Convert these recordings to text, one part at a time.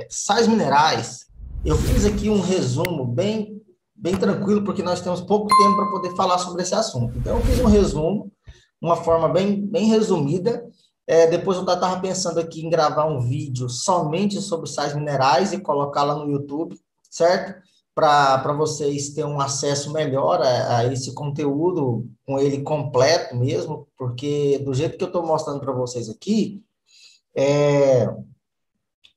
sais minerais, eu fiz aqui um resumo bem tranquilo, porque nós temos pouco tempo para poder falar sobre esse assunto. Então, eu fiz um resumo, uma forma bem resumida. Depois eu estava pensando aqui em gravar um vídeo somente sobre sais minerais e colocar lá no YouTube, certo? Para vocês terem um acesso melhor a esse conteúdo, com ele completo mesmo, porque do jeito que eu estou mostrando para vocês aqui,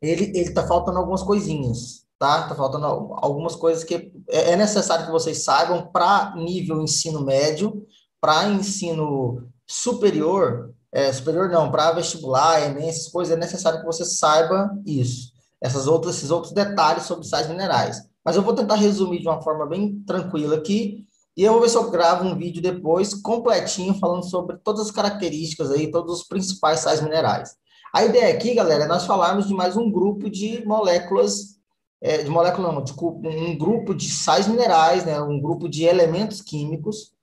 ele tá faltando algumas coisinhas, tá? Tá faltando algumas coisas que é necessário que vocês saibam para nível ensino médio, para ensino superior, superior não, para vestibular, Enem, essas coisas, é necessário que você saiba isso, esses outros detalhes sobre sais minerais. Mas eu vou tentar resumir de uma forma bem tranquila aqui, e eu vou ver se eu gravo um vídeo depois, completinho, falando sobre todas as características aí, todos os principais sais minerais. A ideia aqui, galera, é nós falarmos de mais um grupo de moléculas, de molécula não, desculpa, um grupo de sais minerais, né, um grupo de elementos químicos.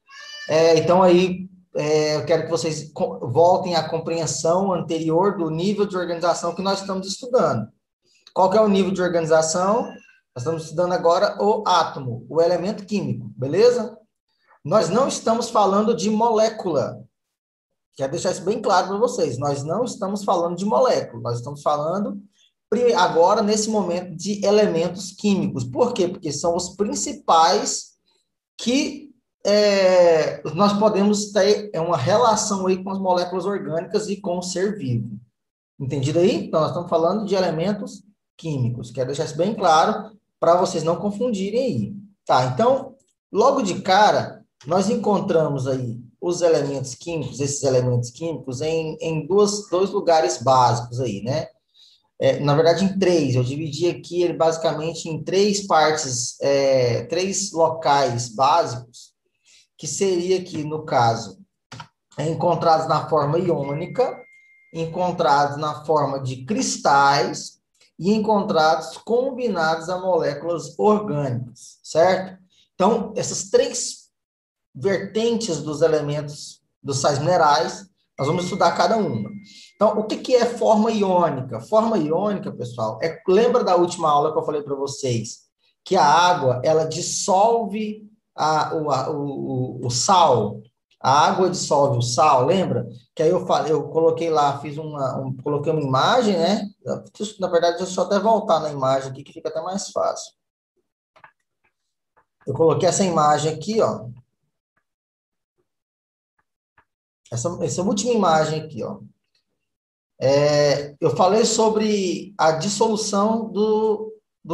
Então, aí, eu quero que vocês voltem à compreensão anterior do nível de organização que nós estamos estudando. Qual que é o nível de organização? Nós estamos estudando agora o átomo, o elemento químico, beleza? Nós não estamos falando de molécula. Quero deixar isso bem claro para vocês. Nós não estamos falando de molécula, nós estamos falando agora, nesse momento, de elementos químicos. Por quê? Porque são os principais que nós podemos ter uma relação aí com as moléculas orgânicas e com o ser vivo. Entendido aí? Então, nós estamos falando de elementos químicos. Quero deixar isso bem claro para vocês não confundirem aí. Tá, então, logo de cara, nós encontramos aí os elementos químicos, esses elementos químicos, em dois lugares básicos aí, né? Na verdade, em três. Eu dividi aqui ele basicamente em três partes, três locais básicos, que seria aqui, no caso, encontrados na forma iônica, encontrados na forma de cristais e encontrados combinados a moléculas orgânicas, certo? Então, essas três vertentes dos elementos dos sais minerais, nós vamos estudar cada uma. Então, o que é forma iônica? Forma iônica, pessoal, lembra da última aula que eu falei para vocês, que a água, ela dissolve o sal, a água dissolve o sal, lembra? Que aí eu coloquei lá, coloquei uma imagem, né? Na verdade, deixa eu até voltar na imagem aqui, que fica até mais fácil. Eu coloquei essa imagem aqui, ó. Essa última imagem aqui, ó. Eu falei sobre a dissolução do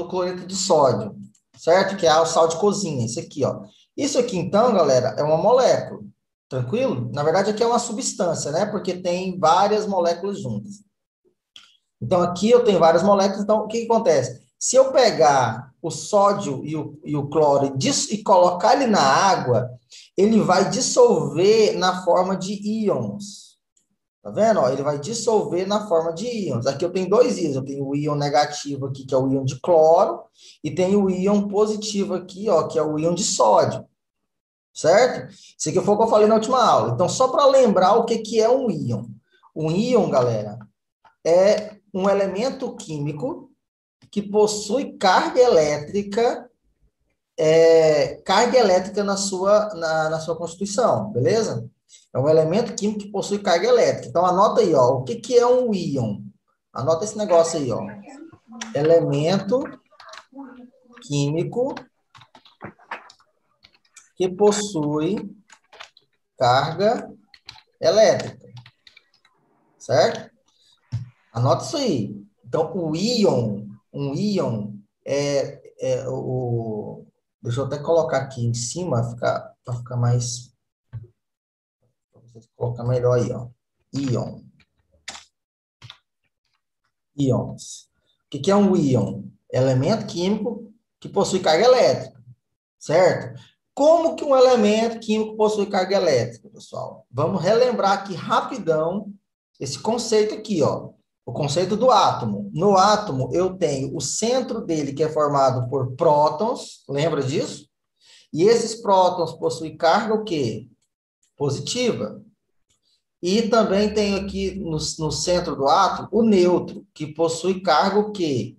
cloreto de sódio, certo? Que é o sal de cozinha, isso aqui, ó. Isso aqui, então, galera, é uma molécula, tranquilo? Na verdade, aqui é uma substância, né? Porque tem várias moléculas juntas. Então, aqui eu tenho várias moléculas, então, o que acontece? Se eu pegar o sódio e o cloro e colocar ele na água, ele vai dissolver na forma de íons. Tá vendo? Ó, ele vai dissolver na forma de íons. Aqui eu tenho dois íons. Eu tenho o íon negativo aqui, que é o íon de cloro, e tenho o íon positivo aqui, ó, que é o íon de sódio. Certo? Isso aqui foi o que eu falei na última aula. Então, só para lembrar o que é um íon. Um íon, galera, é um elemento químico que possui carga elétrica na sua constituição, beleza? É um elemento químico que possui carga elétrica. Então, anota aí, ó, o que é um íon? Anota esse negócio aí, ó. Elemento químico que possui carga elétrica, certo? Anota isso aí. Então, um íon Deixa eu até colocar aqui em cima, para ficar mais... Para vocês colocar melhor aí, ó. Íon. Íons. O que é um íon? Elemento químico que possui carga elétrica, certo? Como que um elemento químico possui carga elétrica, pessoal? Vamos relembrar aqui rapidão esse conceito aqui, ó. O conceito do átomo. No átomo, eu tenho o centro dele, que é formado por prótons, lembra disso? E esses prótons possuem carga o quê? Positiva. E também tenho aqui no centro do átomo o nêutron, que possui carga o quê?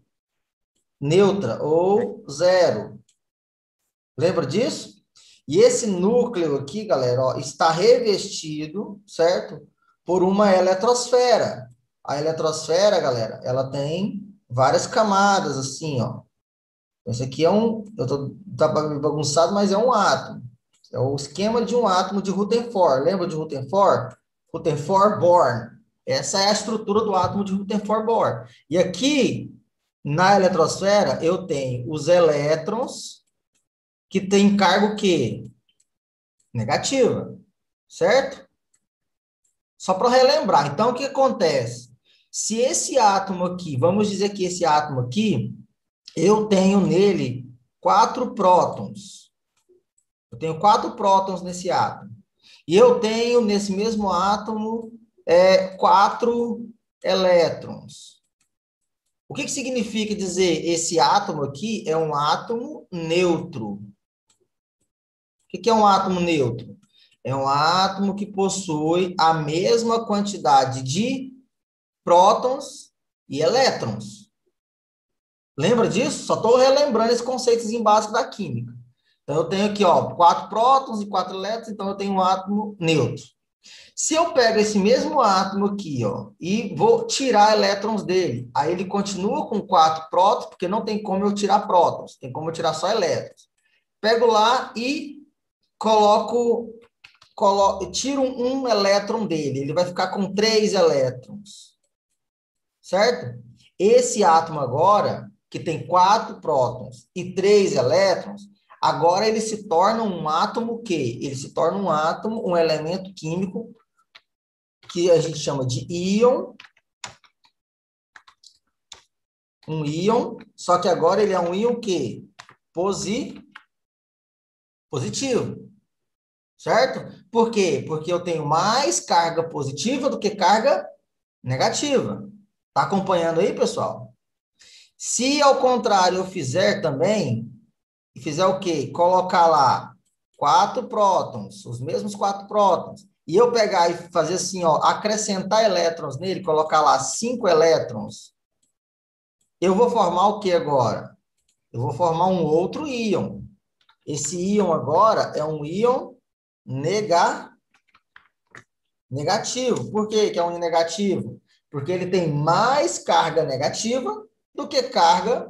neutra ou zero. Lembra disso? E esse núcleo aqui, galera, ó, está revestido, certo? Por uma eletrosfera. A eletrosfera, galera, ela tem várias camadas, assim, ó. Esse aqui é um, tá bagunçado, mas é um átomo. É o esquema de um átomo de Rutherford. Lembra de Rutherford? Rutherford-Bohr. Essa é a estrutura do átomo de Rutherford-Bohr. E aqui, na eletrosfera, eu tenho os elétrons que têm carga o quê? Negativa, certo? Só para relembrar. Então, o que acontece? Se esse átomo aqui, vamos dizer que esse átomo aqui, eu tenho nele 4 prótons. Eu tenho 4 prótons nesse átomo. E eu tenho nesse mesmo átomo 4 elétrons. O que significa dizer esse átomo aqui é um átomo neutro? O que é um átomo neutro? É um átomo que possui a mesma quantidade de prótons e elétrons. Lembra disso? Só estou relembrando esse conceito básico da química. Então, eu tenho aqui, ó, 4 prótons e 4 elétrons, então eu tenho um átomo neutro. Se eu pego esse mesmo átomo aqui, ó, e vou tirar elétrons dele, aí ele continua com 4 prótons, porque não tem como eu tirar prótons, tem como eu tirar só elétrons. Pego lá e tiro um elétron dele, ele vai ficar com 3 elétrons, certo? Esse átomo agora, que tem 4 prótons e 3 elétrons, agora ele se torna um átomo o quê? Ele se torna um átomo, um elemento químico que a gente chama de íon, um íon, só que agora ele é um íon que positivo, certo? Por quê? Porque eu tenho mais carga positiva do que carga negativa. Tá acompanhando aí, pessoal? Se ao contrário eu fizer também, e fizer o quê? Colocar lá 4 prótons, os mesmos 4 prótons, e eu pegar e fazer assim, ó, acrescentar elétrons nele, colocar lá 5 elétrons, eu vou formar o que agora? Eu vou formar um outro íon. Esse íon agora é um íon negativo. Por que é um íon negativo? Porque ele tem mais carga negativa do que carga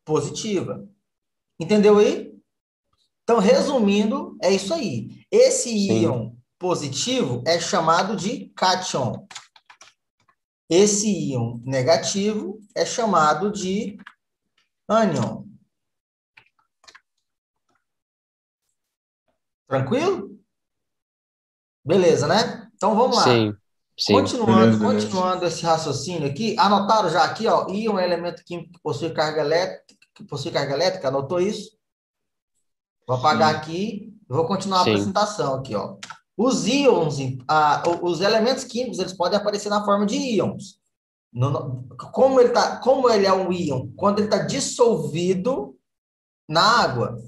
positiva. Entendeu aí? Então, resumindo, é isso aí. Esse Sim. íon positivo é chamado de cátion. Esse íon negativo é chamado de ânion. Tranquilo? Beleza, né? Então vamos lá. Sim. Sim. Continuando, Beleza, beleza. continuando esse raciocínio aqui, anotaram já aqui, ó, íon é elemento químico que possui carga elétrica, anotou isso? Vou apagar Sim. aqui, vou continuar a Sim. apresentação aqui, ó. Os íons, os elementos químicos, eles podem aparecer na forma de íons. Como ele é um íon? Quando ele está dissolvido na água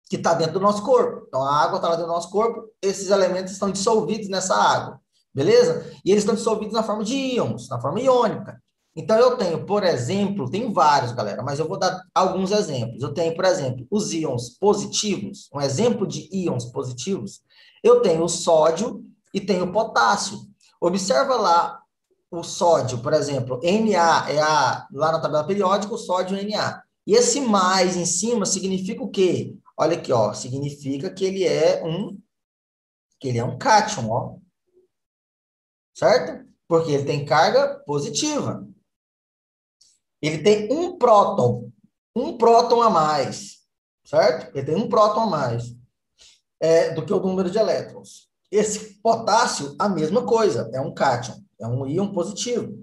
que está dentro do nosso corpo. Então, a água está lá dentro do nosso corpo, esses elementos estão dissolvidos nessa água, beleza? E eles estão dissolvidos na forma de íons, na forma iônica. Então, eu tenho, por exemplo, tem vários, galera, mas eu vou dar alguns exemplos. Eu tenho, por exemplo, os íons positivos, um exemplo de íons positivos. Eu tenho o sódio e tenho o potássio. Observa lá o sódio, por exemplo, Na é lá na tabela periódica, o sódio é Na. E esse mais em cima significa o quê? Olha aqui, ó, significa que ele é um cátion, ó, certo? Porque ele tem carga positiva. Ele tem um próton a mais, certo? Ele tem um próton a mais do que o número de elétrons. Esse potássio, a mesma coisa, é um cátion, é um íon positivo.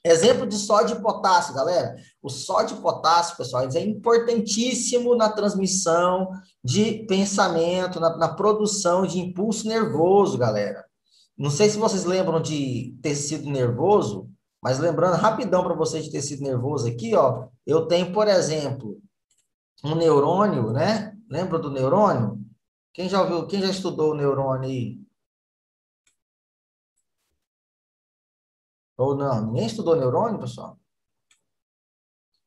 Exemplo de sódio e potássio, galera. O sódio e potássio, pessoal, é importantíssimo na transmissão de pensamento, na produção de impulso nervoso, galera. Não sei se vocês lembram de tecido nervoso, mas lembrando rapidão para vocês de tecido nervoso aqui, ó, eu tenho, por exemplo, um neurônio, né? Lembra do neurônio? Quem já ouviu, quem já estudou o neurônio aí? Ou não? Ninguém estudou neurônio, pessoal?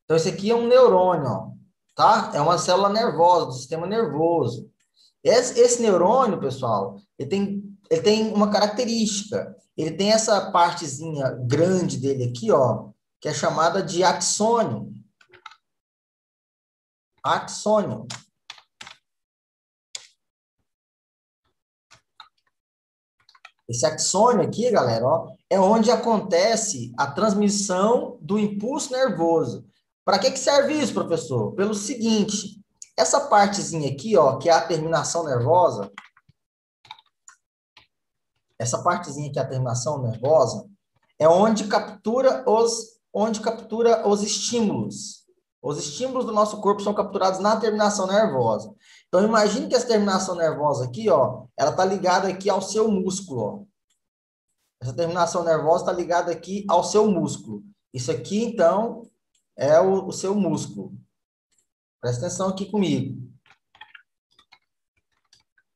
Então, esse aqui é um neurônio, ó, tá? É uma célula nervosa, do sistema nervoso. Esse neurônio, pessoal, ele tem uma característica. Ele tem essa partezinha grande dele aqui, ó, que é chamada de axônio. Axônio. Esse axônio aqui, galera, ó, é onde acontece a transmissão do impulso nervoso. Para que serve isso, professor? Pelo seguinte, essa partezinha aqui, ó, que é a terminação nervosa, essa partezinha que é a terminação nervosa, é onde captura os estímulos. Os estímulos do nosso corpo são capturados na terminação nervosa. Então, imagine que essa terminação nervosa aqui, ó, ela está ligada aqui ao seu músculo, ó. Essa terminação nervosa está ligada aqui ao seu músculo. Isso aqui, então, é o seu músculo. Presta atenção aqui comigo.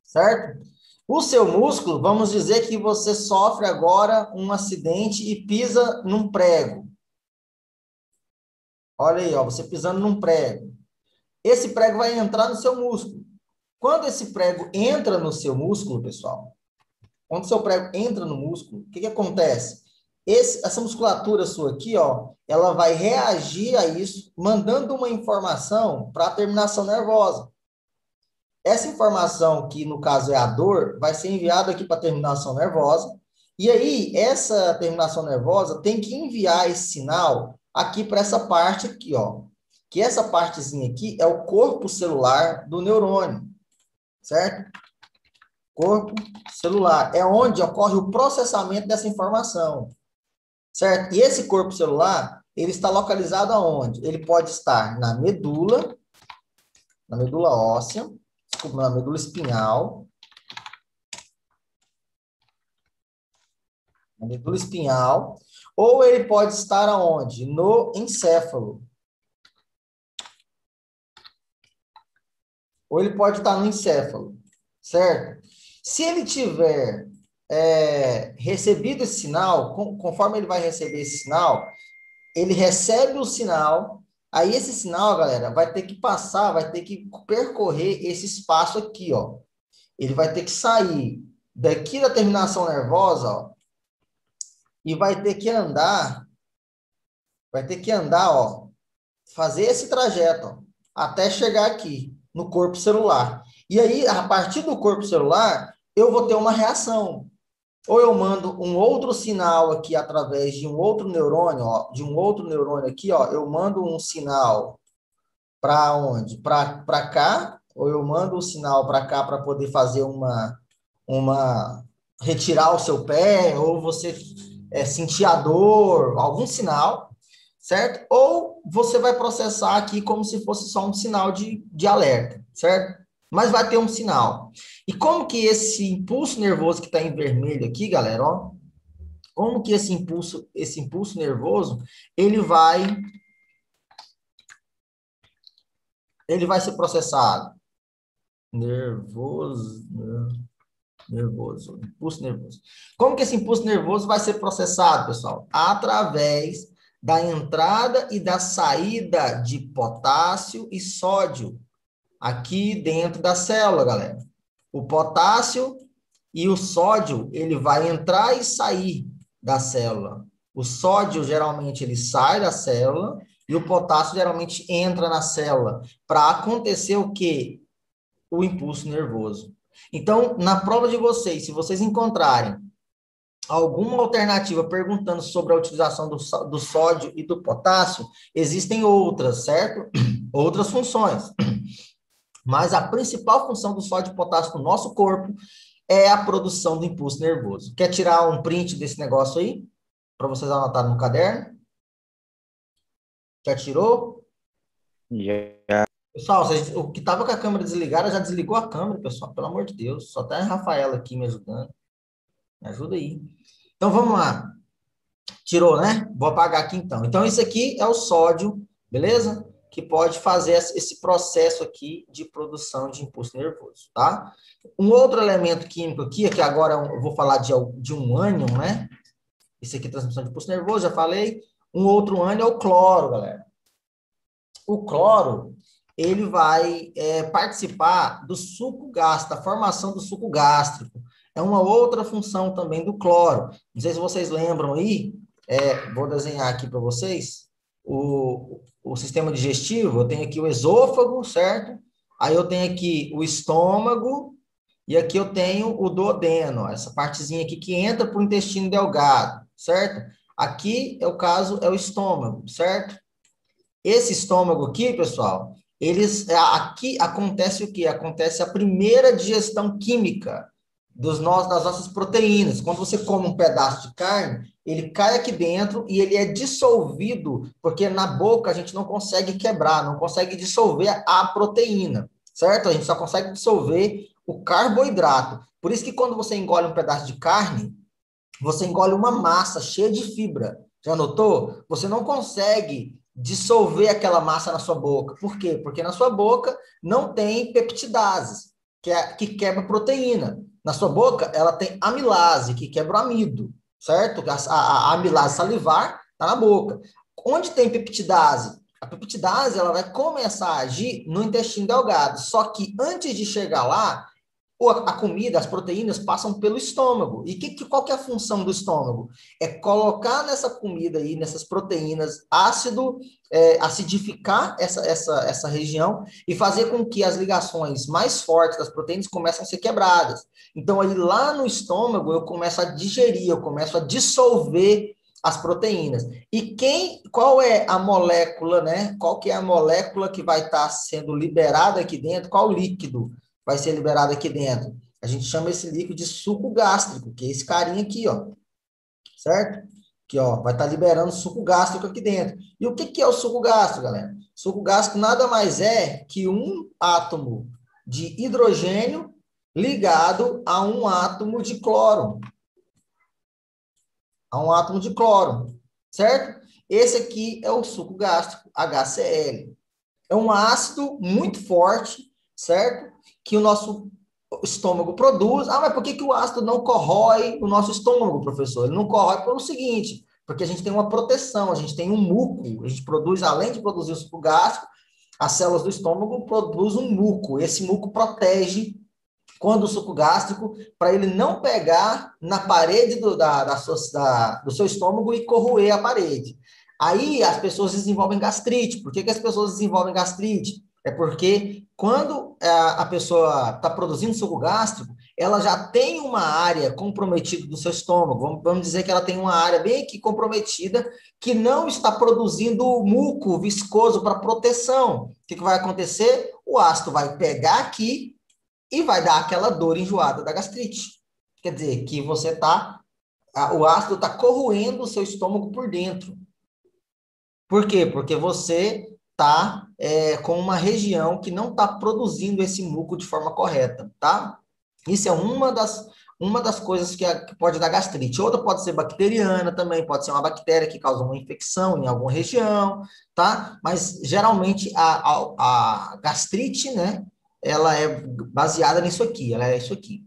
Certo? O seu músculo, vamos dizer que você sofre agora um acidente e pisa num prego. Olha aí, ó, você pisando num prego. Esse prego vai entrar no seu músculo. Quando esse prego entra no seu músculo, pessoal, quando o seu prego entra no músculo, o que acontece? Essa musculatura sua aqui, ó, ela vai reagir a isso, mandando uma informação para a terminação nervosa. Essa informação, que no caso é a dor, vai ser enviada aqui para a terminação nervosa. E aí, essa terminação nervosa tem que enviar esse sinal aqui para essa parte aqui, ó. Que essa partezinha aqui é o corpo celular do neurônio, certo? Corpo celular. É onde ocorre o processamento dessa informação, certo? E esse corpo celular, ele está localizado aonde? Ele pode estar na medula óssea, desculpa, na medula espinhal, ou ele pode estar aonde? No encéfalo. Ou ele pode estar no encéfalo, certo? Se ele tiver recebido esse sinal, conforme ele vai receber esse sinal, ele recebe o sinal, aí esse sinal, galera, vai ter que passar, vai ter que percorrer esse espaço aqui, ó. Ele vai ter que sair daqui da terminação nervosa, ó, e vai ter que andar, ó, fazer esse trajeto, ó, até chegar aqui, no corpo celular. E aí, a partir do corpo celular, eu vou ter uma reação. Ou eu mando um outro sinal aqui através de um outro neurônio, ó, de um outro neurônio aqui, ó, eu mando um sinal para onde? Para cá, ou eu mando um sinal para cá para poder fazer uma retirar o seu pé, ou você sentir a dor, algum sinal, certo? Ou você vai processar aqui como se fosse só um sinal de alerta, certo? Mas vai ter um sinal. E como que esse impulso nervoso que está em vermelho aqui, galera, ó, como que esse impulso nervoso, ele vai ser processado? Impulso nervoso. Como que esse impulso nervoso vai ser processado, pessoal? Através da entrada e da saída de potássio e sódio aqui dentro da célula, galera. O potássio e o sódio, ele vai entrar e sair da célula. O sódio, geralmente, ele sai da célula e o potássio, geralmente, entra na célula para acontecer o quê? O impulso nervoso. Então, na prova de vocês, se vocês encontrarem alguma alternativa perguntando sobre a utilização do sódio e do potássio, existem outras, certo? Outras funções. Mas a principal função do sódio e potássio no nosso corpo é a produção do impulso nervoso. Quer tirar um print desse negócio aí? Para vocês anotarem no caderno? Já tirou? Já. Pessoal, o que estava com a câmera desligada já desligou a câmera, pessoal. Pelo amor de Deus. Só tá a Rafaela aqui me ajudando. Me ajuda aí. Então, vamos lá. Tirou, né? Vou apagar aqui, então. Então, isso aqui é o sódio, beleza? Que pode fazer esse processo aqui de produção de impulso nervoso, tá? Um outro elemento químico aqui, que agora eu vou falar de um ânion, né? Esse aqui é transmissão de impulso nervoso, já falei. Um outro ânion é o cloro, galera. O cloro, ele vai participar do suco gástrico, da formação do suco gástrico. É uma outra função também do cloro. Não sei se vocês lembram aí, vou desenhar aqui para vocês, o sistema digestivo, eu tenho aqui o esôfago, certo? Aí eu tenho aqui o estômago, e aqui eu tenho o duodeno, essa partezinha aqui que entra para o intestino delgado, certo? Aqui é o caso, é o estômago, certo? Esse estômago aqui, pessoal, aqui acontece o quê? Acontece a primeira digestão química das nossas proteínas. Quando você come um pedaço de carne, ele cai aqui dentro e ele é dissolvido, porque na boca a gente não consegue quebrar, não consegue dissolver a proteína, certo? A gente só consegue dissolver o carboidrato. Por isso que quando você engole um pedaço de carne, você engole uma massa cheia de fibra. Já notou? Você não consegue dissolver aquela massa na sua boca. Por quê? Porque na sua boca não tem peptidases, que quebra proteína. Na sua boca, ela tem amilase, que quebra o amido, certo? A amilase salivar está na boca. Onde tem peptidase? A peptidase ela vai começar a agir no intestino delgado. Só que antes de chegar lá, a comida, as proteínas passam pelo estômago. E qual que é a função do estômago? É colocar nessa comida aí, nessas proteínas, ácido, acidificar essa região e fazer com que as ligações mais fortes das proteínas comecem a ser quebradas. Então, aí lá no estômago, eu começo a digerir, eu começo a dissolver as proteínas. E qual é a molécula, né? Qual que é a molécula que vai estar sendo liberada aqui dentro? Qual líquido vai ser liberado aqui dentro? A gente chama esse líquido de suco gástrico, que é esse carinha aqui, ó, certo? Que ó, vai estar liberando suco gástrico aqui dentro. E o que é o suco gástrico, galera? Suco gástrico nada mais é que um átomo de hidrogênio ligado a um átomo de cloro. A um átomo de cloro, certo? Esse aqui é o suco gástrico, HCl. É um ácido muito forte, certo? Que o nosso estômago produz. Ah, mas por que o ácido não corrói o nosso estômago, professor? Ele não corrói pelo seguinte, porque a gente tem uma proteção, a gente tem um muco, a gente produz, além de produzir o suco gástrico, as células do estômago produzem um muco. Esse muco protege quando o suco gástrico, para ele não pegar na parede do seu estômago e corroer a parede. Aí as pessoas desenvolvem gastrite. Por que as pessoas desenvolvem gastrite? É porque quando a pessoa está produzindo suco gástrico, ela já tem uma área comprometida do seu estômago. Vamos dizer que ela tem uma área bem aqui comprometida que não está produzindo muco viscoso para proteção. O que vai acontecer? O ácido vai pegar aqui e vai dar aquela dor enjoada da gastrite. Quer dizer, que o ácido está corroendo o seu estômago por dentro. Por quê? Porque você está com uma região que não está produzindo esse muco de forma correta, tá? Isso é uma das coisas que pode dar gastrite. Outra pode ser bacteriana também, pode ser uma bactéria que causa uma infecção em alguma região, tá? Mas, geralmente, a gastrite, né? Ela é baseada nisso aqui, ela é isso aqui.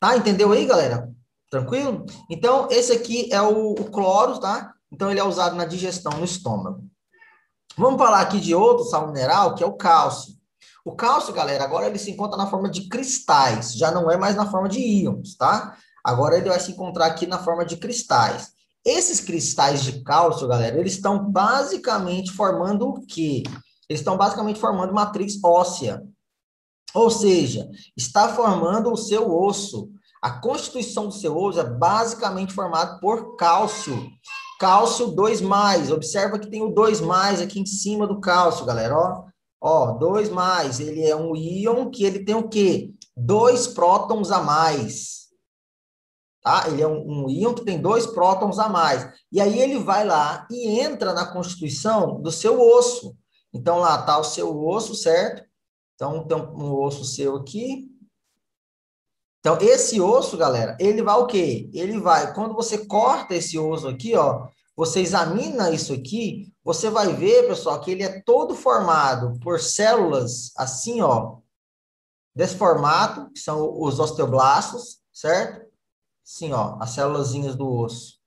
Tá? Entendeu aí, galera? Tranquilo? Então, esse aqui é o cloro, tá? Então, ele é usado na digestão no estômago. Vamos falar aqui de outro sal mineral, que é o cálcio. O cálcio, galera, agora ele se encontra na forma de cristais, já não é mais na forma de íons, tá? Agora ele vai se encontrar aqui na forma de cristais. Esses cristais de cálcio, galera, eles estão basicamente formando o quê? Eles estão basicamente formando matriz óssea. Ou seja, está formando o seu osso. A constituição do seu osso é basicamente formada por cálcio. Cálcio 2+. Observa que tem o 2+ aqui em cima do cálcio, galera. Ó, 2+. Ele é um íon que ele tem o quê? 2 prótons a mais. Tá? Ele é um íon que tem 2 prótons a mais. E aí ele vai lá e entra na constituição do seu osso. Então, lá está o seu osso, certo? Então, tem um osso seu aqui. Então, esse osso, galera, ele vai o quê? Ele vai, quando você corta esse osso aqui, ó, você examina isso aqui, você vai ver, pessoal, que ele é todo formado por células assim, ó, desse formato, que são os osteoblastos, certo? Assim, ó, as célulazinhas do osso.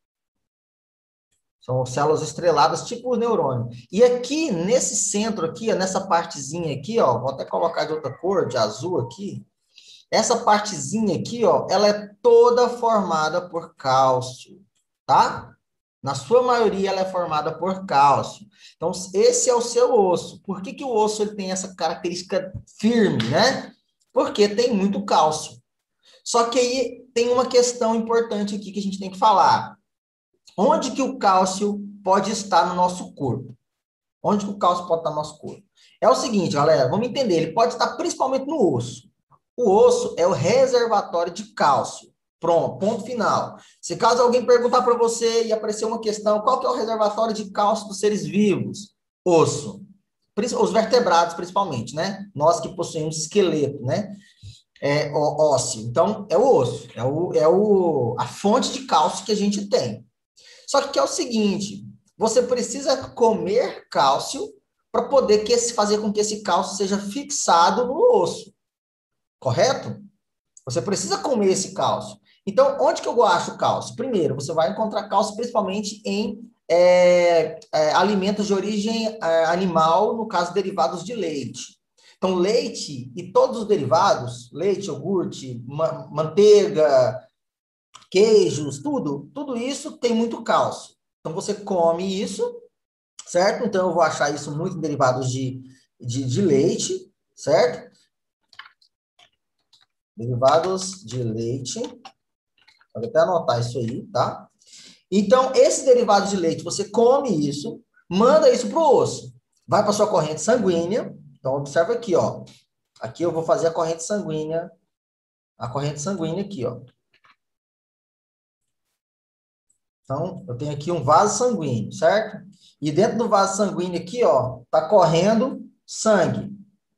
São células estreladas, tipo o neurônio. E aqui, nesse centro aqui, ó, nessa partezinha aqui, ó, vou até colocar de outra cor, de azul aqui. Essa partezinha aqui, ó, ela é toda formada por cálcio, tá? Na sua maioria, ela é formada por cálcio. Então, esse é o seu osso. Por que que o osso ele tem essa característica firme, né? Porque tem muito cálcio. Só que aí tem uma questão importante aqui que a gente tem que falar. Onde que o cálcio pode estar no nosso corpo? Onde que o cálcio pode estar no nosso corpo? É o seguinte, galera, vamos entender. Ele pode estar principalmente no osso. O osso é o reservatório de cálcio. Pronto, ponto final. Se caso alguém perguntar para você e aparecer uma questão, qual que é o reservatório de cálcio dos seres vivos? Osso. Os vertebrados, principalmente, né? Nós que possuímos esqueleto, né? Ósseo. Então, é o osso. A fonte de cálcio que a gente tem. Só que é o seguinte, você precisa comer cálcio para poder fazer com que esse cálcio seja fixado no osso. Correto? Você precisa comer esse cálcio. Então, onde que eu acho cálcio? Primeiro, você vai encontrar cálcio principalmente em alimentos de origem animal, no caso, derivados de leite. Então, leite e todos os derivados, leite, iogurte, manteiga, queijos, tudo isso tem muito cálcio. Então, você come isso, certo? Então, eu vou achar isso muito em derivados de leite, certo? Derivados de leite. Pode até anotar isso aí, tá? Então, esse derivado de leite, você come isso, manda isso para o osso. Vai para sua corrente sanguínea. Então, observa aqui, ó. Aqui eu vou fazer a corrente sanguínea aqui, ó. Então, eu tenho aqui um vaso sanguíneo, certo? E dentro do vaso sanguíneo aqui, ó, tá correndo sangue.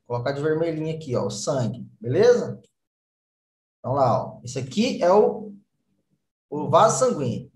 Vou colocar de vermelhinho aqui, ó, o sangue, beleza? Então lá, ó. Esse aqui é o vaso sanguíneo.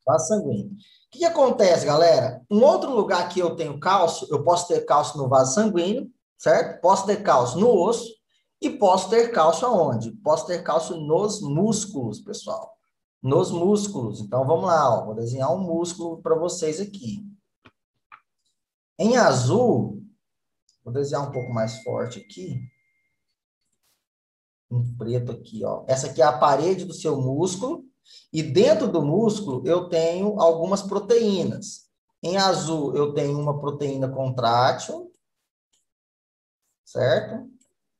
Vaso sanguíneo. O que acontece, galera? Um outro lugar que eu tenho cálcio, eu posso ter cálcio no vaso sanguíneo, certo? Posso ter cálcio no osso e posso ter cálcio aonde? Posso ter cálcio nos músculos, pessoal. Nos músculos. Então, vamos lá, ó. Vou desenhar um músculo para vocês aqui. Em azul, vou desenhar um pouco mais forte aqui. Em preto aqui, ó. Essa aqui é a parede do seu músculo. E dentro do músculo, eu tenho algumas proteínas. Em azul, eu tenho uma proteína contrátil, certo?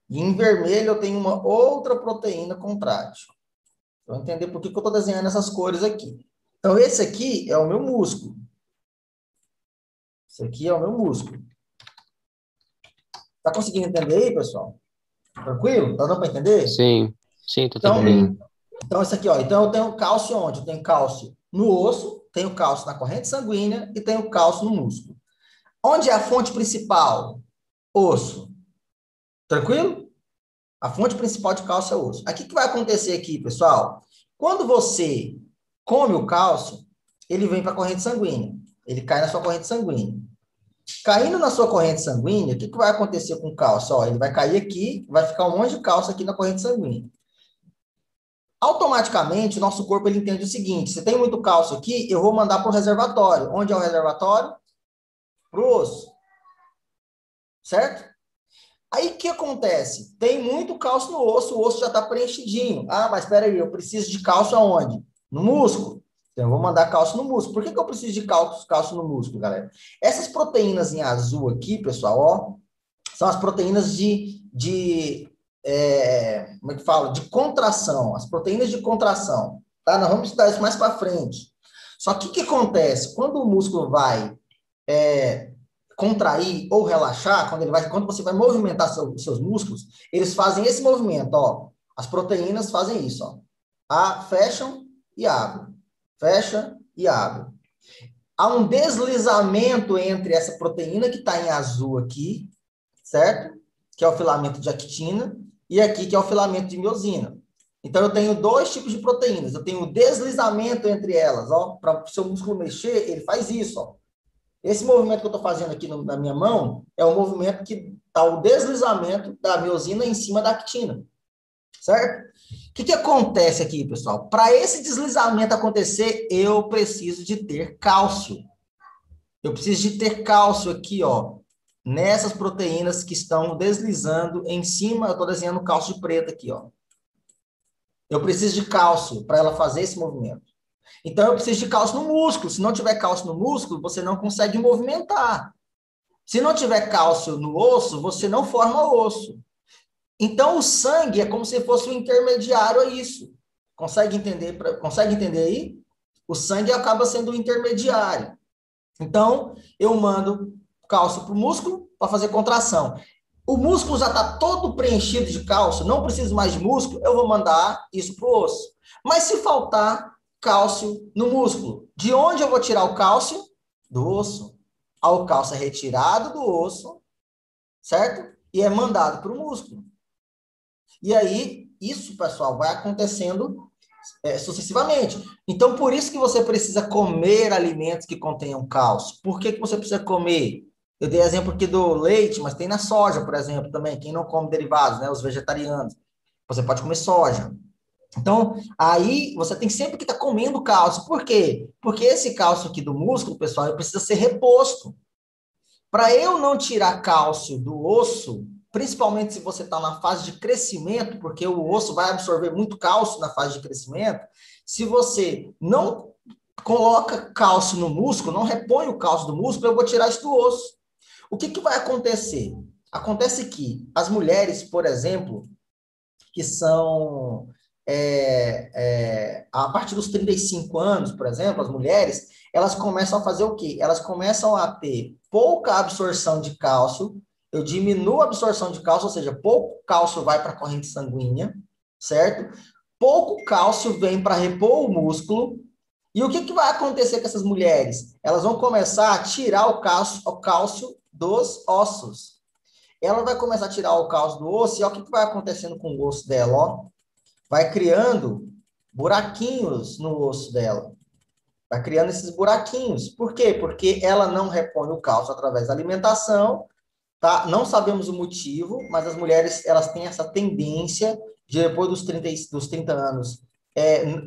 E em vermelho, eu tenho uma outra proteína contrátil. Vou entender por que eu estou desenhando essas cores aqui. Então, esse aqui é o meu músculo. Esse aqui é o meu músculo. Tá conseguindo entender aí, pessoal? Tranquilo? Tá dando para entender? Sim, sim, tô Então, entendendo. então, isso aqui, ó. Então, eu tenho cálcio onde? Eu tenho cálcio no osso, tenho cálcio na corrente sanguínea e tenho cálcio no músculo. Onde é a fonte principal? Osso. Tranquilo? A fonte principal de cálcio é osso. Aqui o que vai acontecer aqui, pessoal? Quando você come o cálcio, ele vem para a corrente sanguínea. Ele cai na sua corrente sanguínea. Caindo na sua corrente sanguínea, o que vai acontecer com o cálcio? Ó, ele vai cair aqui, vai ficar um monte de cálcio aqui na corrente sanguínea. Automaticamente, nosso corpo ele entende o seguinte: se tem muito cálcio aqui, eu vou mandar para o reservatório. Onde é o reservatório? Para o osso. Certo? Aí o que acontece? Tem muito cálcio no osso, o osso já está preenchidinho. Ah, mas espera aí, eu preciso de cálcio aonde? No músculo. Então, eu vou mandar cálcio no músculo. Por que eu preciso de cálcio no músculo, galera? Essas proteínas em azul aqui, pessoal, ó, são as proteínas como é que fala? De contração, as proteínas de contração, tá? Nós vamos estudar isso mais para frente. Só que o que acontece? Quando o músculo vai contrair ou relaxar, quando você vai movimentar seus músculos, eles fazem esse movimento, ó. As proteínas fazem isso, ó. Fecham e abrem. Fecha e abre. Há um deslizamento entre essa proteína que está em azul aqui, certo? Que é o filamento de actina, e aqui que é o filamento de miosina. Então, eu tenho dois tipos de proteínas. Eu tenho o deslizamento entre elas, ó. Para o seu músculo mexer, ele faz isso, ó. Esse movimento que eu estou fazendo aqui na minha mão é o movimento que está o deslizamento da miosina em cima da actina. certo? O que acontece aqui, pessoal? Para esse deslizamento acontecer, eu preciso de ter cálcio. Eu preciso de ter cálcio aqui, ó, nessas proteínas que estão deslizando em cima. Eu estou desenhando cálcio de preto aqui, ó. Eu preciso de cálcio para ela fazer esse movimento. Então, eu preciso de cálcio no músculo. Se não tiver cálcio no músculo, você não consegue movimentar. Se não tiver cálcio no osso, você não forma osso. Então, o sangue é como se fosse um intermediário a isso. Consegue entender aí? O sangue acaba sendo o intermediário. Então, eu mando cálcio para o músculo para fazer contração. O músculo já está todo preenchido de cálcio, não preciso mais de músculo, eu vou mandar isso para o osso. Mas se faltar cálcio no músculo, de onde eu vou tirar o cálcio? Do osso. O cálcio é retirado do osso, certo? E é mandado para o músculo. E aí, isso, pessoal, vai acontecendo sucessivamente. Então, por isso que você precisa comer alimentos que contenham cálcio. Por que você precisa comer? Eu dei exemplo aqui do leite, mas tem na soja, por exemplo, também. Quem não come derivados, né? Os vegetarianos. Você pode comer soja. Então, aí você tem sempre que estar comendo cálcio. Por quê? Porque esse cálcio aqui do músculo, pessoal, ele precisa ser reposto. Para eu não tirar cálcio do osso, principalmente se você está na fase de crescimento, porque o osso vai absorver muito cálcio na fase de crescimento, se você não coloca cálcio no músculo, não repõe o cálcio do músculo, eu vou tirar isso do osso. O que vai acontecer? Acontece que as mulheres, por exemplo, que são a partir dos 35 anos, por exemplo, as mulheres, elas começam a fazer o quê? Elas começam a ter pouca absorção de cálcio, eu diminuo a absorção de cálcio, ou seja, pouco cálcio vai para a corrente sanguínea, certo? Pouco cálcio vem para repor o músculo, e o que vai acontecer com essas mulheres? Elas vão começar a tirar o cálcio dos ossos. Ela vai começar a tirar o cálcio do osso, e olha o que vai acontecendo com o osso dela, ó. Vai criando buraquinhos no osso dela. Vai criando esses buraquinhos. Por quê? Porque ela não repõe o cálcio através da alimentação, tá? Não sabemos o motivo, mas as mulheres, elas têm essa tendência de, depois dos 30 anos,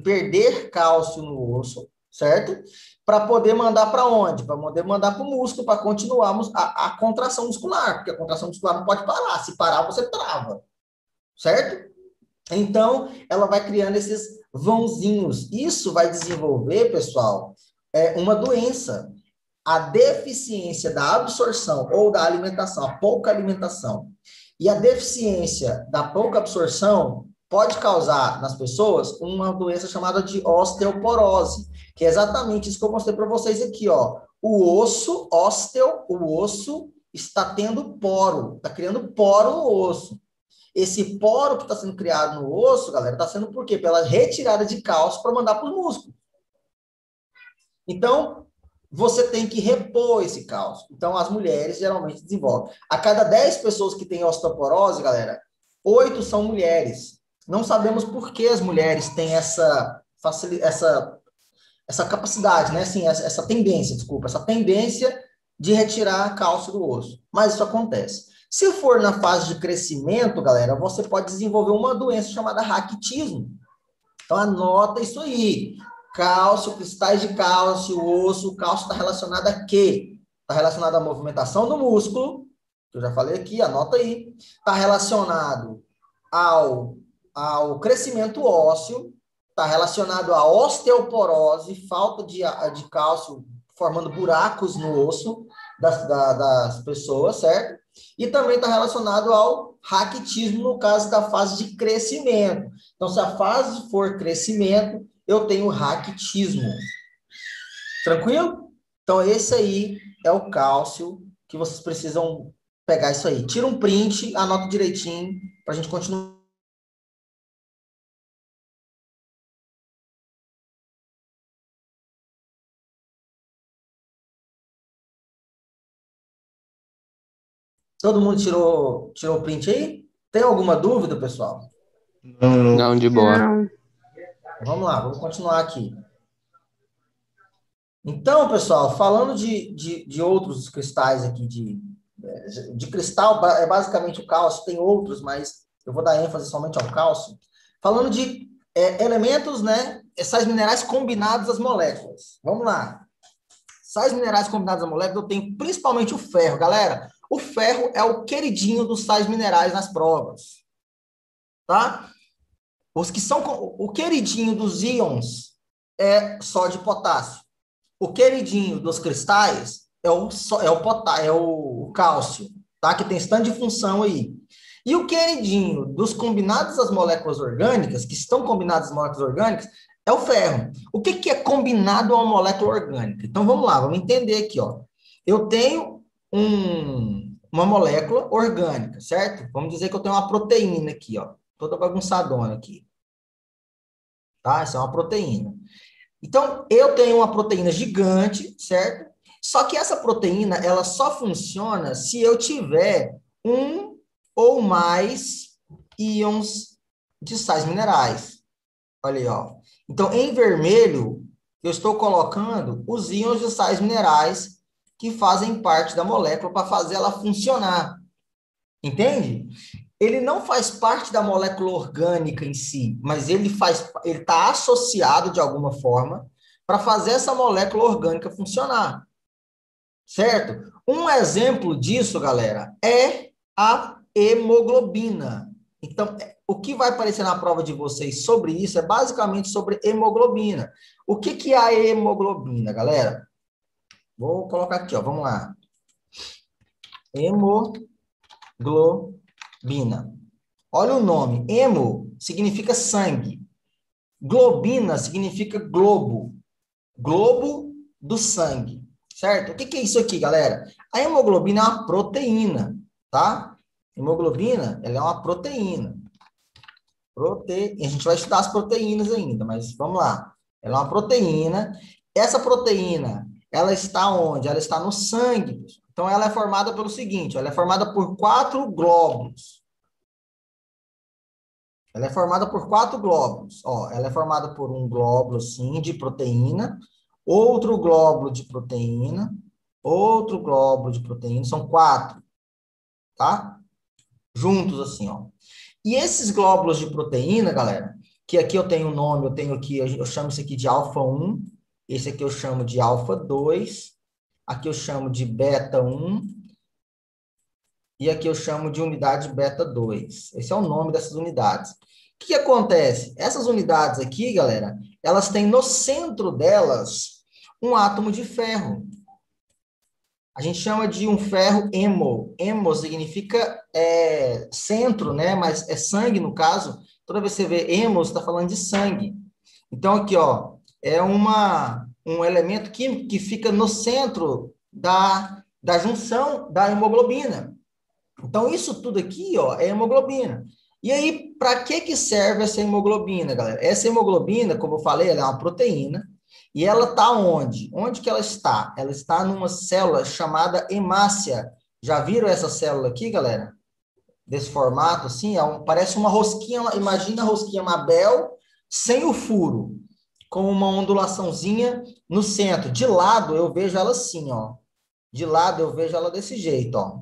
perder cálcio no osso, certo? Para poder mandar para onde? Para poder mandar para o músculo, para continuarmos a contração muscular, porque a contração muscular não pode parar. Se parar, você trava, certo? Então, ela vai criando esses vãozinhos. Isso vai desenvolver, pessoal, uma doença. A deficiência da absorção ou da alimentação, a pouca alimentação. E a deficiência da pouca absorção pode causar nas pessoas uma doença chamada de osteoporose, que é exatamente isso que eu mostrei para vocês aqui, ó. O osso está tendo poro, está criando poro no osso. Esse poro que está sendo criado no osso, galera, está sendo por quê? Pela retirada de cálcio para mandar para os músculos. Então, você tem que repor esse cálcio. Então, as mulheres geralmente desenvolvem. A cada 10 pessoas que têm osteoporose, galera, 8 são mulheres. Não sabemos por que as mulheres têm essa capacidade, né? Assim, essa tendência, desculpa, essa tendência de retirar cálcio do osso. Mas isso acontece. Se for na fase de crescimento, galera, você pode desenvolver uma doença chamada raquitismo. Então, anota isso aí. Cálcio, cristais de cálcio, osso, o cálcio está relacionado a quê? Está relacionado à movimentação do músculo, que eu já falei aqui, anota aí. Está relacionado ao crescimento ósseo, está relacionado à osteoporose, falta de cálcio formando buracos no osso das pessoas, certo? E também está relacionado ao raquitismo, no caso da fase de crescimento. Então, se a fase for crescimento, eu tenho raquitismo. Tranquilo? Então, esse aí é o cálcio que vocês precisam pegar isso aí. Tira um print, anota direitinho, para a gente continuar. Todo mundo tirou o print aí? Tem alguma dúvida, pessoal? Não, de boa. Não. Vamos lá, vamos continuar aqui. Então, pessoal, falando de outros cristais aqui, de cristal, é basicamente o cálcio, tem outros, mas eu vou dar ênfase somente ao cálcio, falando de elementos, né, sais minerais combinados às moléculas. Vamos lá. Sais minerais combinados às moléculas, eu tenho principalmente o ferro. Galera, o ferro é o queridinho dos sais minerais nas provas. Tá? Os que são o queridinho dos íons é sódio e potássio. O queridinho dos cristais é o cálcio, tá? Que tem stand de função aí. E o queridinho dos combinados às moléculas orgânicas, que estão combinados às moléculas orgânicas, é o ferro. O que é combinado a uma molécula orgânica? Então, vamos lá, vamos entender aqui, ó. Eu tenho uma molécula orgânica, certo? Vamos dizer que eu tenho uma proteína aqui, ó. Toda bagunçadona aqui. Tá? Essa é uma proteína. Então, eu tenho uma proteína gigante, certo? Só que essa proteína, ela só funciona se eu tiver um ou mais íons de sais minerais. Olha aí, ó. Então, em vermelho, eu estou colocando os íons de sais minerais que fazem parte da molécula para fazer ela funcionar. Entende? Ele não faz parte da molécula orgânica em si, mas ele está associado de alguma forma para fazer essa molécula orgânica funcionar. Certo? Um exemplo disso, galera, é a hemoglobina. Então, o que vai aparecer na prova de vocês sobre isso é basicamente sobre hemoglobina. O que é a hemoglobina, galera? Vou colocar aqui, ó, vamos lá. Hemoglobina. Olha o nome. Hemo significa sangue. Globina significa globo. Globo do sangue. Certo? O que é isso aqui, galera? A hemoglobina é uma proteína, tá? Hemoglobina, ela é uma proteína. A gente vai estudar as proteínas ainda, mas vamos lá. Ela é uma proteína. Essa proteína, ela está onde? Ela está no sangue. Então, ela é formada pelo seguinte, ela é formada por 4 glóbulos. Ela é formada por 4 glóbulos. Ó, ela é formada por um glóbulo, sim, de proteína, outro glóbulo de proteína, outro glóbulo de proteína, são 4, tá? Juntos, assim, ó. E esses glóbulos de proteína, galera, que aqui eu tenho o nome, eu tenho aqui, eu chamo isso aqui de alfa 1, esse aqui eu chamo de alfa 2, aqui eu chamo de beta 1, e aqui eu chamo de unidade beta 2. Esse é o nome dessas unidades. O que acontece? Essas unidades aqui, galera, elas têm no centro delas um átomo de ferro. A gente chama de um ferro hemo. Hemo significa centro, né? Mas é sangue, no caso. Toda vez que você vê hemo, você está falando de sangue. Então, aqui, ó, é um elemento químico que fica no centro da junção da hemoglobina. Então, isso tudo aqui, ó, é hemoglobina. E aí, para que serve essa hemoglobina, galera? Essa hemoglobina, como eu falei, ela é uma proteína. E ela está onde? Onde que ela está? Ela está numa célula chamada hemácia. Já viram essa célula aqui, galera? Desse formato, assim, parece uma rosquinha, imagina a rosquinha Mabel sem o furo, com uma ondulaçãozinha no centro. De lado, eu vejo ela assim, ó. De lado, eu vejo ela desse jeito, ó.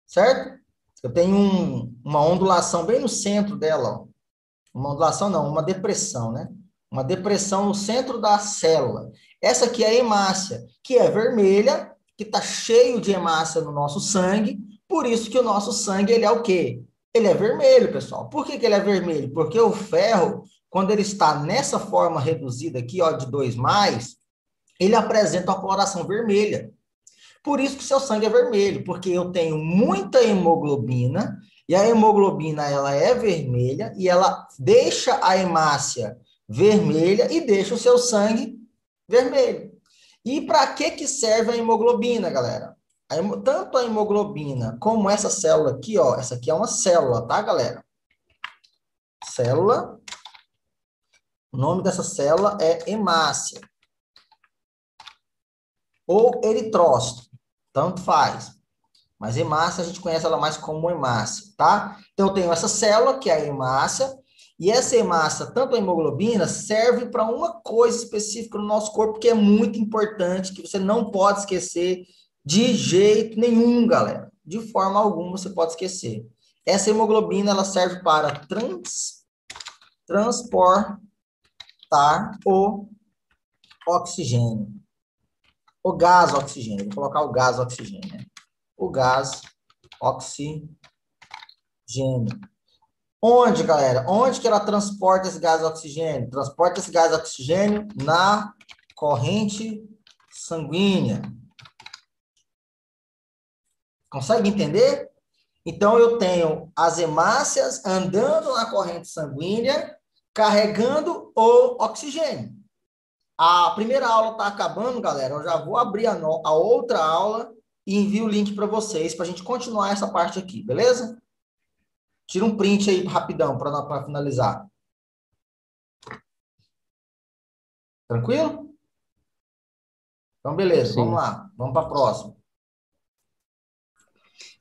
Certo? Eu tenho uma ondulação bem no centro dela, ó. Uma ondulação não, uma depressão, né? Uma depressão no centro da célula. Essa aqui é a hemácia, que é vermelha, que está cheio de hemácia no nosso sangue, por isso que o nosso sangue, ele é o quê? Ele é vermelho, pessoal. Por que ele é vermelho? Porque o ferro, quando ele está nessa forma reduzida aqui, ó, de 2+, ele apresenta uma coloração vermelha. Por isso que o seu sangue é vermelho, porque eu tenho muita hemoglobina, e a hemoglobina, ela é vermelha, e ela deixa a hemácia vermelha e deixa o seu sangue vermelho. E para que serve a hemoglobina, galera? Tanto a hemoglobina como essa célula aqui, ó, essa aqui é uma célula, tá, galera? Célula, o nome dessa célula é hemácia. Ou eritrócito, tanto faz. Mas hemácia, a gente conhece ela mais como hemácia, tá? Então, eu tenho essa célula, que é a hemácia, e essa hemácia, tanto a hemoglobina, serve para uma coisa específica no nosso corpo, que é muito importante, que você não pode esquecer de jeito nenhum, galera. De forma alguma você pode esquecer. Essa hemoglobina, ela serve para transportar o oxigênio. O gás oxigênio. Vou colocar o gás oxigênio, né? O gás oxigênio. Onde, galera? Onde que ela transporta esse gás oxigênio? Transporta esse gás oxigênio na corrente sanguínea. Consegue entender? Então, eu tenho as hemácias andando na corrente sanguínea, carregando o oxigênio. A primeira aula está acabando, galera. Eu já vou abrir a outra aula e envio o link para vocês, para a gente continuar essa parte aqui, beleza? Tira um print aí rapidão para finalizar. Tranquilo? Então, beleza. Sim. Vamos lá. Vamos para a próxima.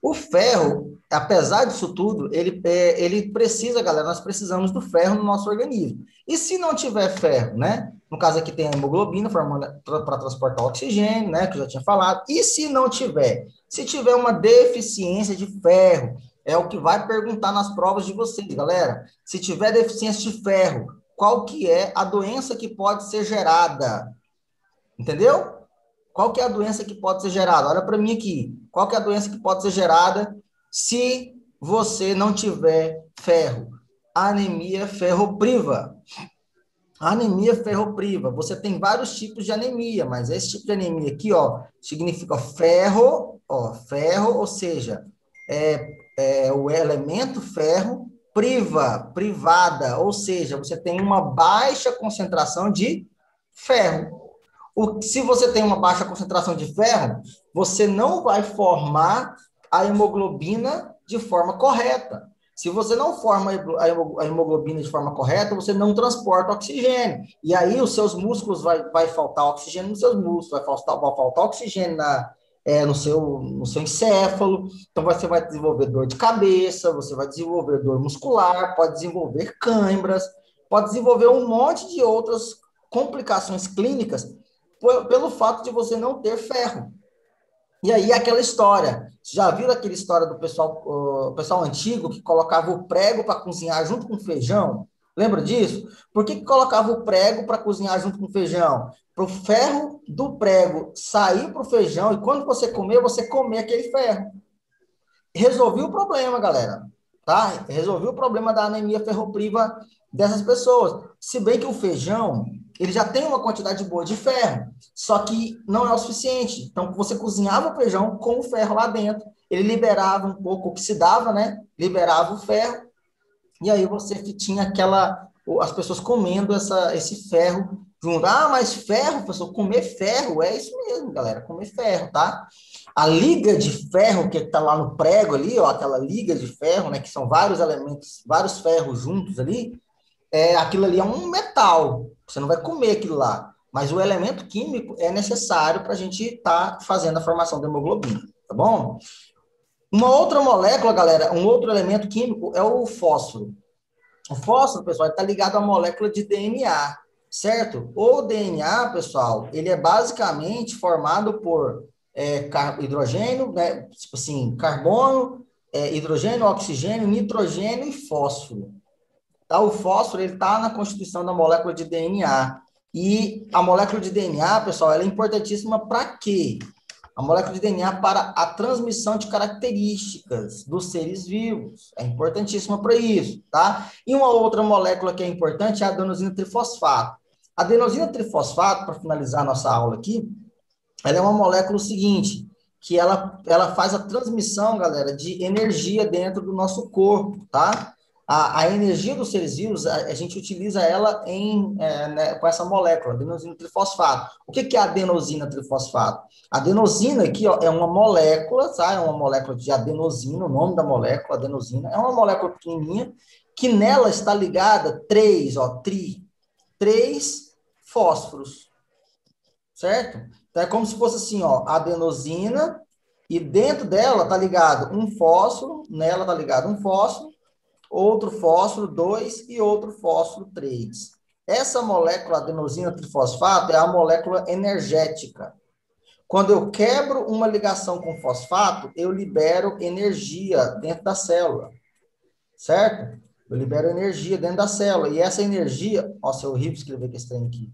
O ferro, apesar disso tudo, ele precisa, galera, nós precisamos do ferro no nosso organismo. E se não tiver ferro, né? No caso aqui tem a hemoglobina para transportar o oxigênio, né? Que eu já tinha falado. E se não tiver? Se tiver uma deficiência de ferro, é o que vai perguntar nas provas de vocês, galera. Se tiver deficiência de ferro, qual que é a doença que pode ser gerada? Entendeu? Qual que é a doença que pode ser gerada? Olha para mim aqui. Qual que é a doença que pode ser gerada se você não tiver ferro? Anemia ferropriva. Anemia ferropriva. Você tem vários tipos de anemia, mas esse tipo de anemia aqui, ó, significa ferro, ou seja, é o elemento ferro privada, ou seja, você tem uma baixa concentração de ferro. Se você tem uma baixa concentração de ferro, você não vai formar a hemoglobina de forma correta. Se você não forma a hemoglobina de forma correta, você não transporta oxigênio. E aí os seus músculos vai faltar oxigênio nos seus músculos, vai faltar oxigênio no seu encéfalo. Então você vai desenvolver dor de cabeça, você vai desenvolver dor muscular, pode desenvolver câimbras, pode desenvolver um monte de outras complicações clínicas pelo fato de você não ter ferro. E aí aquela história, já viram aquela história do pessoal antigo que colocava o prego para cozinhar junto com o feijão? Lembra disso? Por que colocava o prego para cozinhar junto com o feijão? Para o ferro do prego sair para o feijão e quando você comer aquele ferro. Resolvi o problema, galera. Tá? Resolvi o problema da anemia ferropriva dessas pessoas. Se bem que o feijão, ele já tem uma quantidade boa de ferro, só que não é o suficiente. Então, você cozinhava o feijão com o ferro lá dentro, ele liberava um pouco, oxidava, né? Liberava o ferro, e aí você tinha as pessoas comendo esse ferro junto. Ah, mas ferro, pessoal, comer ferro, é isso mesmo, galera, comer ferro, tá? A liga de ferro que está lá no prego ali, ó, aquela liga de ferro, né, que são vários elementos, vários ferros juntos ali, aquilo ali é um metal, você não vai comer aquilo lá, mas o elemento químico é necessário para a gente estar fazendo a formação da hemoglobina, tá bom? Uma outra molécula, galera, um outro elemento químico é o fósforo. O fósforo, pessoal, está ligado à molécula de DNA, certo? O DNA, pessoal, ele é basicamente formado por hidrogênio, né? Tipo assim, carbono, hidrogênio, oxigênio, nitrogênio e fósforo. Tá? O fósforo, ele está na constituição da molécula de DNA. E a molécula de DNA, pessoal, ela é importantíssima para quê? A molécula de DNA para a transmissão de características dos seres vivos. É importantíssima para isso, tá? E uma outra molécula que é importante é a adenosina trifosfato. A adenosina trifosfato, para finalizar a nossa aula aqui, ela é uma molécula seguinte, que ela faz a transmissão, galera, de energia dentro do nosso corpo, tá? A energia dos seres vivos, a gente utiliza ela com essa molécula, adenosina trifosfato. O que é a adenosina trifosfato? A adenosina aqui, ó, é uma molécula, tá? É uma molécula de adenosina, o nome da molécula, adenosina, é uma molécula pequenininha, que nela está ligada três fósforos, certo? Então, é como se fosse assim, ó, adenosina, e dentro dela tá ligado um fósforo, nela tá ligado um fósforo, outro fósforo 2 e outro fósforo 3. Essa molécula adenosina trifosfato é a molécula energética. Quando eu quebro uma ligação com fosfato, eu libero energia dentro da célula. certo? Eu libero energia dentro da célula, e essa energia, nossa, é horrível escrever que esse trem aqui.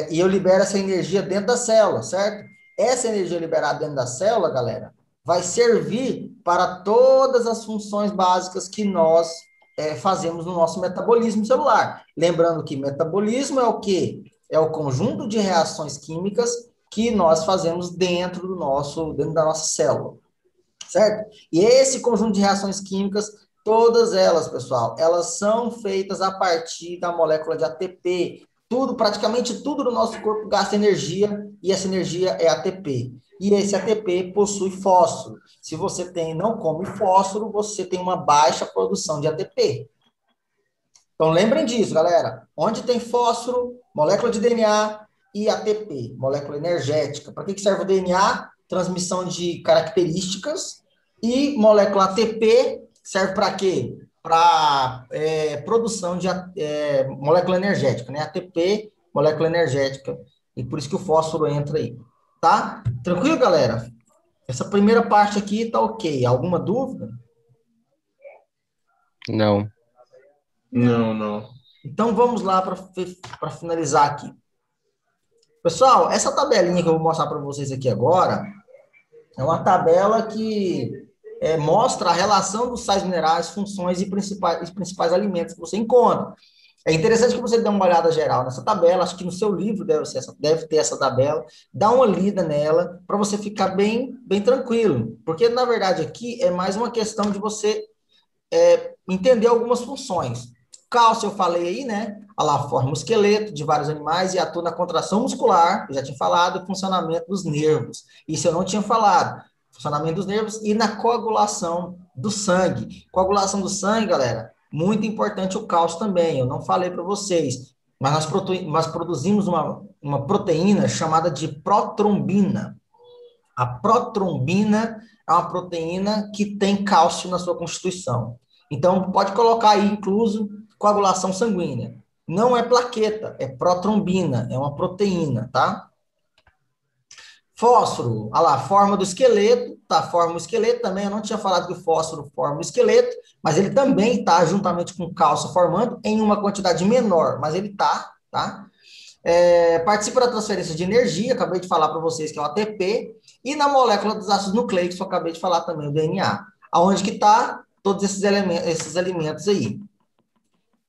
E eu libero essa energia dentro da célula, certo? Essa energia liberada dentro da célula, galera, vai servir para todas as funções básicas que nós fazemos no nosso metabolismo celular. Lembrando que metabolismo é o quê? É o conjunto de reações químicas que nós fazemos dentro da nossa célula, certo? E esse conjunto de reações químicas, todas elas, pessoal, elas são feitas a partir da molécula de ATP. Tudo, praticamente tudo no nosso corpo gasta energia, e essa energia é ATP. E esse ATP possui fósforo. Se você não come fósforo, você tem uma baixa produção de ATP. Então, lembrem disso, galera. Onde tem fósforo, molécula de DNA e ATP, molécula energética. Para que serve o DNA? Transmissão de características. E molécula ATP serve para quê? Para produção de molécula energética, né? ATP, molécula energética. E por isso que o fósforo entra aí. Tá? Tranquilo, galera? Essa primeira parte aqui tá ok. Alguma dúvida? Não. Não. Então, vamos lá para finalizar aqui. Pessoal, essa tabelinha que eu vou mostrar para vocês aqui agora é uma tabela que mostra a relação dos sais minerais, funções e principais alimentos que você encontra. É interessante que você dê uma olhada geral nessa tabela, acho que no seu livro deve ter essa tabela, dá uma lida nela para você ficar bem tranquilo, porque na verdade aqui é mais uma questão de você entender algumas funções. Cálcio, eu falei aí, né? Ela forma o esqueleto de vários animais e atua na contração muscular, eu já tinha falado, e funcionamento dos nervos. Isso eu não tinha falado. Funcionamento dos nervos e na coagulação do sangue. Coagulação do sangue, galera, muito importante o cálcio também. Eu não falei para vocês, mas nós produzimos uma proteína chamada de protrombina. A protrombina é uma proteína que tem cálcio na sua constituição. Então, pode colocar aí, incluso, coagulação sanguínea. Não é plaqueta, é protrombina, é uma proteína, tá? Fósforo, olha lá, forma do esqueleto, tá? Forma o esqueleto também, eu não tinha falado que o fósforo forma o esqueleto, mas ele também está juntamente com o cálcio formando em uma quantidade menor, mas ele tá? Participa da transferência de energia, acabei de falar para vocês que é o ATP, e na molécula dos ácidos nucleicos, que eu acabei de falar também, o DNA. Aonde que está todos esses alimentos aí?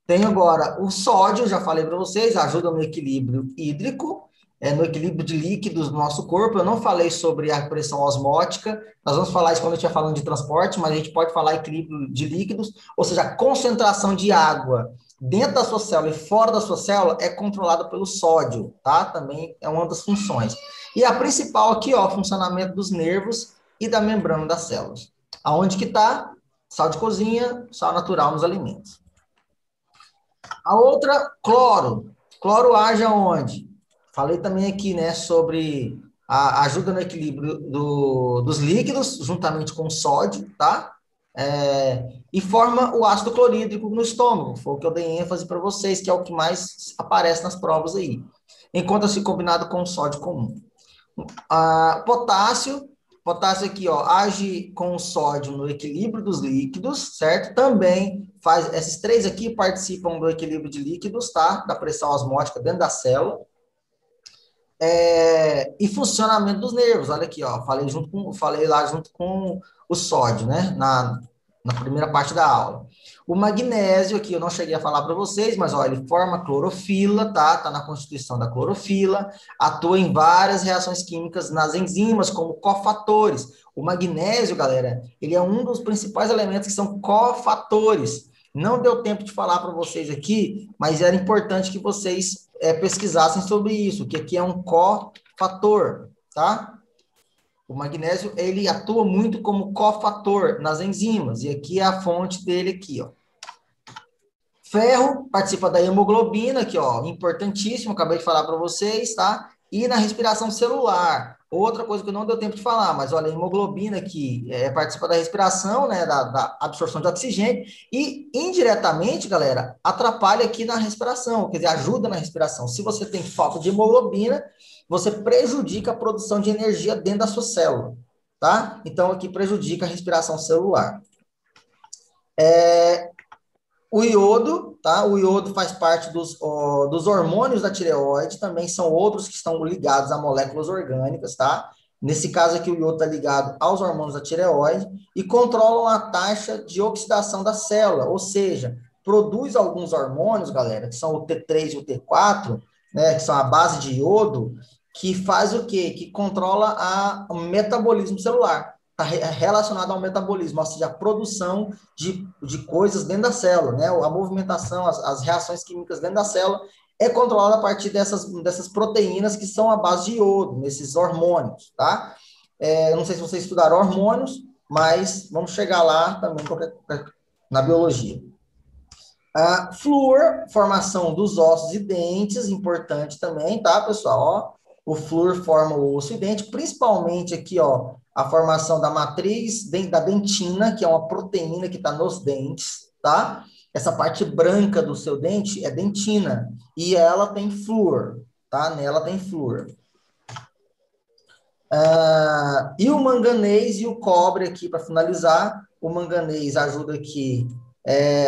Tem agora o sódio, já falei para vocês, ajuda no equilíbrio hídrico, no equilíbrio de líquidos do nosso corpo. Eu não falei sobre a pressão osmótica, nós vamos falar isso quando a gente estiver falando de transporte, mas a gente pode falar equilíbrio de líquidos, ou seja, a concentração de água dentro da sua célula e fora da sua célula é controlada pelo sódio, tá? Também é uma das funções. E a principal aqui, ó, funcionamento dos nervos e da membrana das células. Aonde que está? Sal de cozinha, sal natural nos alimentos. A outra, cloro. Cloro age aonde? Falei também aqui, né, sobre a ajuda no equilíbrio dos líquidos, juntamente com o sódio, tá? E forma o ácido clorídrico no estômago. Foi o que eu dei ênfase para vocês, que é o que mais aparece nas provas aí. Encontra-se combinado com o sódio comum. Potássio aqui, ó, age com o sódio no equilíbrio dos líquidos, certo? Também faz, esses três aqui participam do equilíbrio de líquidos, tá? Da pressão osmótica dentro da célula. E funcionamento dos nervos, olha aqui, ó, falei lá junto com o sódio, né? Na primeira parte da aula. O magnésio aqui, eu não cheguei a falar para vocês, mas olha, ele forma clorofila, tá? Tá na constituição da clorofila, atua em várias reações químicas nas enzimas, como cofatores. O magnésio, galera, ele é um dos principais elementos que são cofatores. Não deu tempo de falar para vocês aqui, mas era importante que vocês pesquisassem sobre isso, que aqui é um cofator, tá? O magnésio, ele atua muito como cofator nas enzimas, e aqui é a fonte dele aqui, ó. Ferro participa da hemoglobina, aqui, ó, importantíssimo, acabei de falar para vocês, tá? E na respiração celular. Outra coisa que não deu tempo de falar, mas olha, a hemoglobina aqui participa da respiração, né, da absorção de oxigênio, e indiretamente, galera, atrapalha aqui na respiração, quer dizer, ajuda na respiração. Se você tem falta de hemoglobina, você prejudica a produção de energia dentro da sua célula, tá? Então, aqui prejudica a respiração celular. O iodo, tá? O iodo faz parte dos hormônios da tireoide, também são outros que estão ligados a moléculas orgânicas, tá? Nesse caso aqui, o iodo está ligado aos hormônios da tireoide e controlam a taxa de oxidação da célula, ou seja, produz alguns hormônios, galera, que são o T3 e o T4, né, que são a base de iodo, que faz o quê? Que controla o metabolismo celular. Está relacionado ao metabolismo, ou seja, a produção de coisas dentro da célula, né? A movimentação, as reações químicas dentro da célula é controlada a partir dessas proteínas que são a base de iodo, nesses hormônios, tá? Eu não sei se vocês estudaram hormônios, mas vamos chegar lá também na biologia. Flúor, formação dos ossos e dentes, importante também, tá, pessoal? Ó, o flúor forma o osso e dente, principalmente aqui, ó, a formação da matriz da dentina, que é uma proteína que está nos dentes, tá? Essa parte branca do seu dente é dentina, e ela tem flúor, tá? Nela tem flúor. E o manganês e o cobre aqui, para finalizar, o manganês ajuda aqui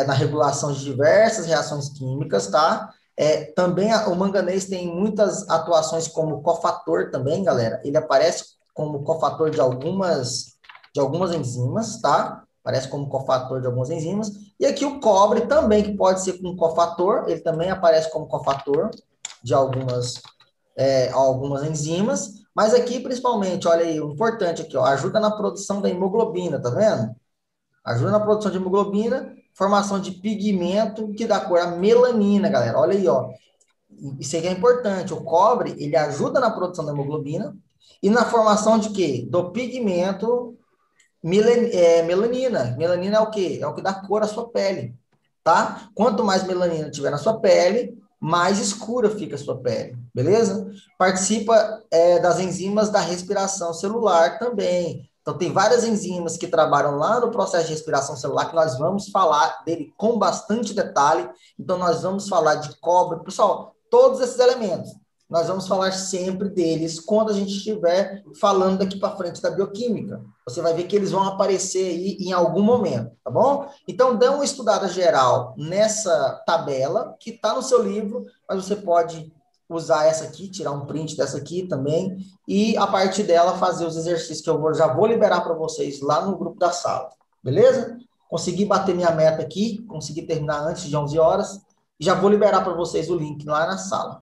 na regulação de diversas reações químicas, tá? Também o manganês tem muitas atuações como cofator também, galera. Ele aparece como cofator de algumas enzimas, tá? Aparece como cofator de algumas enzimas. E aqui o cobre também, que pode ser um cofator, ele também aparece como cofator de algumas enzimas. Mas aqui, principalmente, olha aí, o importante aqui, ó, ajuda na produção da hemoglobina, tá vendo? Ajuda na produção de hemoglobina, formação de pigmento que dá cor a melanina, galera. Olha aí, ó. Isso aqui é importante. O cobre, ele ajuda na produção da hemoglobina e na formação de quê? Do pigmento melanina. Melanina é o quê? É o que dá cor à sua pele, tá? Quanto mais melanina tiver na sua pele, mais escura fica a sua pele, beleza? Participa das enzimas da respiração celular também. Então, tem várias enzimas que trabalham lá no processo de respiração celular, que nós vamos falar dele com bastante detalhe. Então, nós vamos falar de cobre. Pessoal, todos esses elementos, nós vamos falar sempre deles quando a gente estiver falando daqui para frente da bioquímica. Você vai ver que eles vão aparecer aí em algum momento, tá bom? Então, dê uma estudada geral nessa tabela que está no seu livro, mas você pode usar essa aqui, tirar um print dessa aqui também, e a partir dela fazer os exercícios que já vou liberar para vocês lá no grupo da sala, beleza? Consegui bater minha meta aqui, consegui terminar antes de 11 horas, e já vou liberar para vocês o link lá na sala.